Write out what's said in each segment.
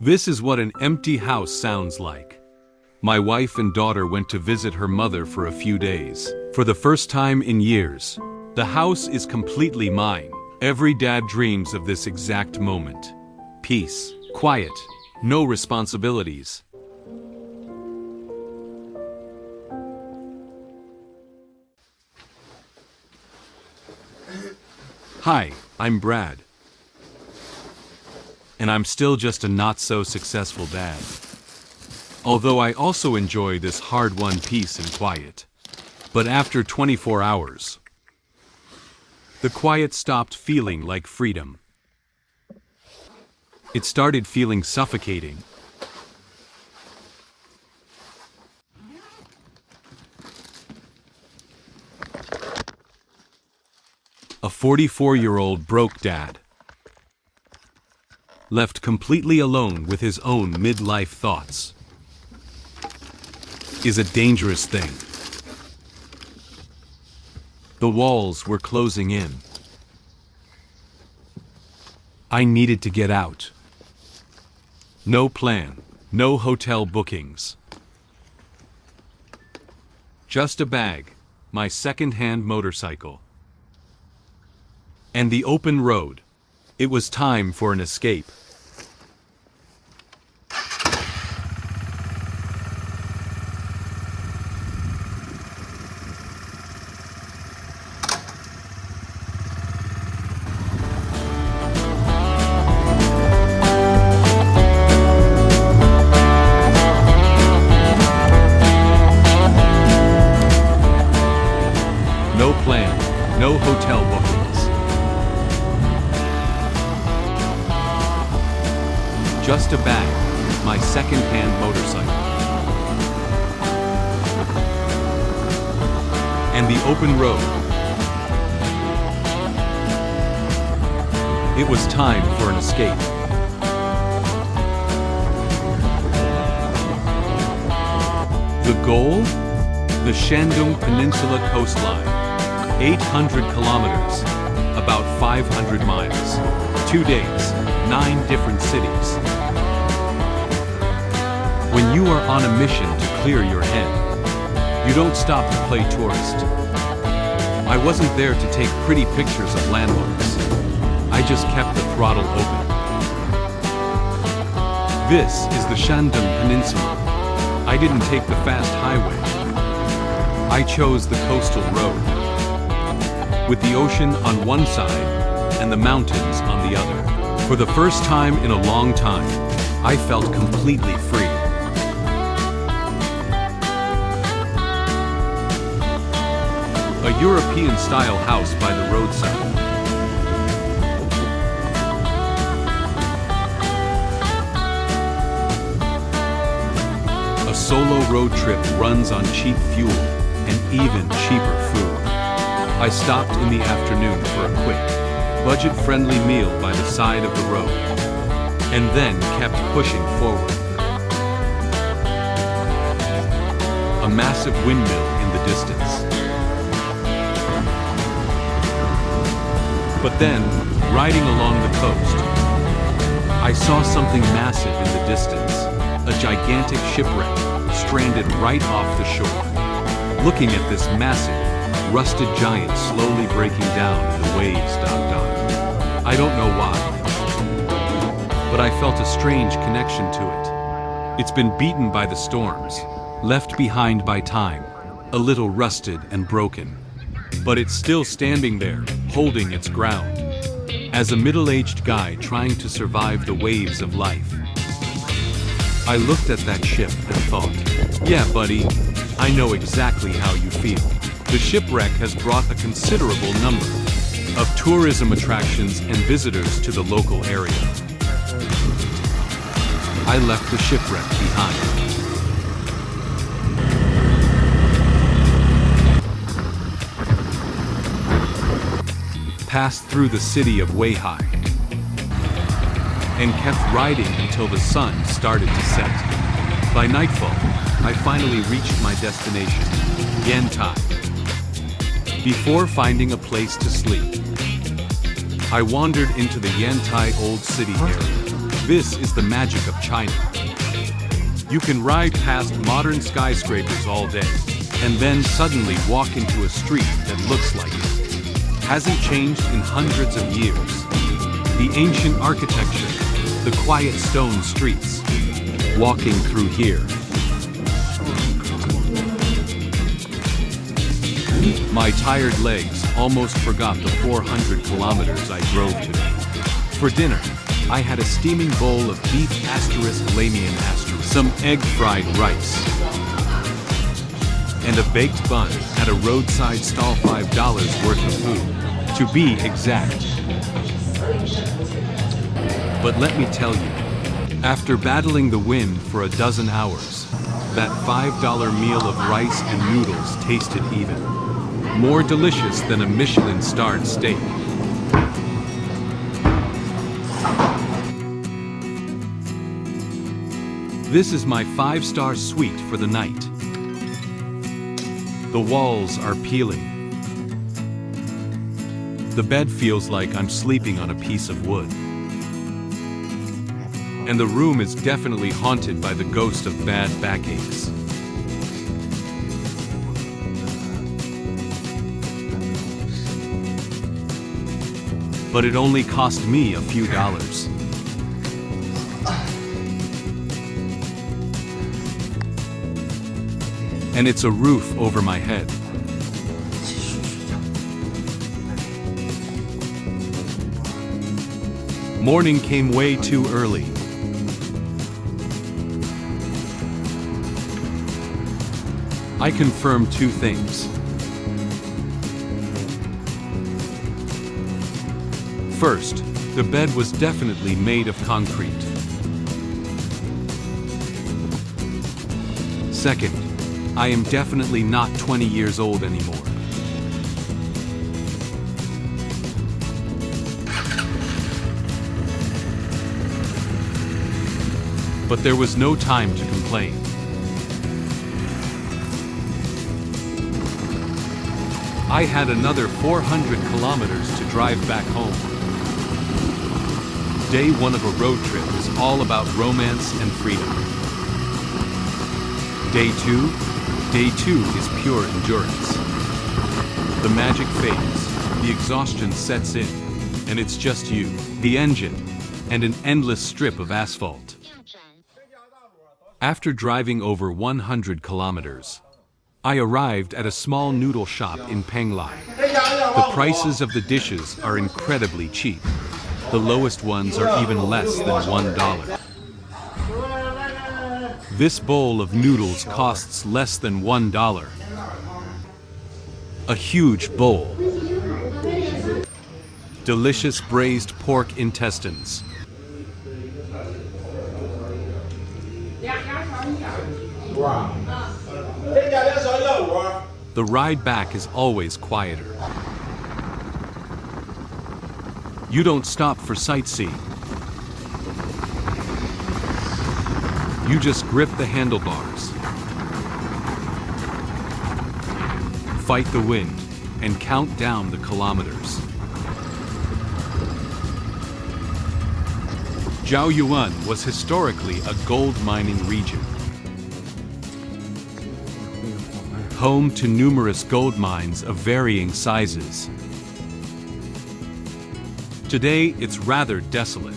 This is what an empty house sounds like. My wife and daughter went to visit her mother for a few days. For the first time in years, the house is completely mine. Every dad dreams of this exact moment. Peace, quiet, no responsibilities. Hi, I'm Brad. And I'm still just a not-so-successful dad. Although I also enjoy this hard-won peace and quiet. But after 24 hours, the quiet stopped feeling like freedom. It started feeling suffocating. A 44-year-old broke dad, left completely alone with his own midlife thoughts, is a dangerous thing. The walls were closing in. I needed to get out. No plan, no hotel bookings. Just a bag, my second-hand motorcycle, and the open road. It was time for an escape. No plan, no hotel bookings. Just a bag, my second-hand motorcycle, and the open road. It was time for an escape. The goal? The Shandong Peninsula coastline. 800 kilometers, about 500 miles. 2 days, 9 different cities. When you are on a mission to clear your head, you don't stop to play tourist. I wasn't there to take pretty pictures of landmarks. I just kept the throttle open. This is the Shandong Peninsula. I didn't take the fast highway. I chose the coastal road, with the ocean on one side and the mountains on the other. For the first time in a long time, I felt completely free. A European-style house by the roadside. A solo road trip runs on cheap fuel and even cheaper food. I stopped in the afternoon for a quick, budget-friendly meal by the side of the road, and then kept pushing forward. A massive windmill in the distance. But then, riding along the coast, I saw something massive in the distance, a gigantic shipwreck, stranded right off the shore. Looking at this massive, rusted giant slowly breaking down in the waves, I don't know why, but I felt a strange connection to it. It's been beaten by the storms, left behind by time, a little rusted and broken. But it's still standing there, holding its ground. As a middle-aged guy trying to survive the waves of life, I looked at that ship and thought, yeah, buddy, I know exactly how you feel. The shipwreck has brought a considerable number of tourism attractions and visitors to the local area. I left the shipwreck behind. Passed through the city of Weihai and kept riding until the sun started to set. By nightfall, I finally reached my destination, Yantai. Before finding a place to sleep, I wandered into the Yantai Old City area. This is the magic of China. You can ride past modern skyscrapers all day, and then suddenly walk into a street that looks like it hasn't changed in hundreds of years. The ancient architecture, the quiet stone streets. Walking through here, my tired legs almost forgot the 400 kilometers I drove today. For dinner, I had a steaming bowl of beef *lamian*, some egg-fried rice, and a baked bun at a roadside stall. $5 worth of food, to be exact. But let me tell you, after battling the wind for a dozen hours, that $5 meal of rice and noodles tasted even more delicious than a Michelin-starred steak. This is my 5-star suite for the night. The walls are peeling. The bed feels like I'm sleeping on a piece of wood. And the room is definitely haunted by the ghost of bad backaches. But it only cost me a few dollars. And it's a roof over my head. Morning came way too early. I confirmed 2 things. First, the bed was definitely made of concrete. Second, I am definitely not 20 years old anymore. But there was no time to complain. I had another 400 kilometers to drive back home. Day 1 of a road trip is all about romance and freedom. Day 2 is pure endurance. The magic fades, the exhaustion sets in, and it's just you, the engine, and an endless strip of asphalt. After driving over 100 kilometers, I arrived at a small noodle shop in Penglai. The prices of the dishes are incredibly cheap. The lowest ones are even less than $1. This bowl of noodles costs less than $1. A huge bowl. Delicious braised pork intestines. The ride back is always quieter. You don't stop for sightseeing. You just grip the handlebars, fight the wind, and count down the kilometers. Zhaoyuan was historically a gold mining region, home to numerous gold mines of varying sizes. Today, it's rather desolate.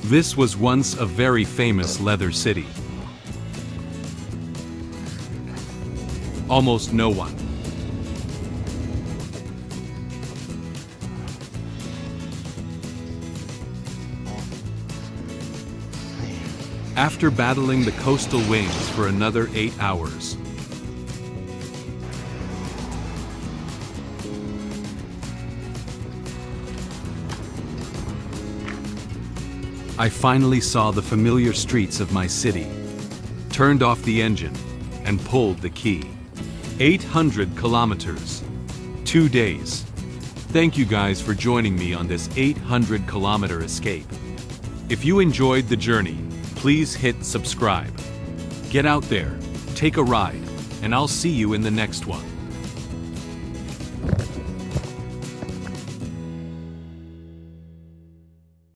This was once a very famous leather city. Almost no one. After battling the coastal winds for another 8 hours, I finally saw the familiar streets of my city, turned off the engine, and pulled the key. 800 kilometers, 2 days. Thank you guys for joining me on this 800-kilometer escape. If you enjoyed the journey, please hit subscribe. Get out there, take a ride, and I'll see you in the next one.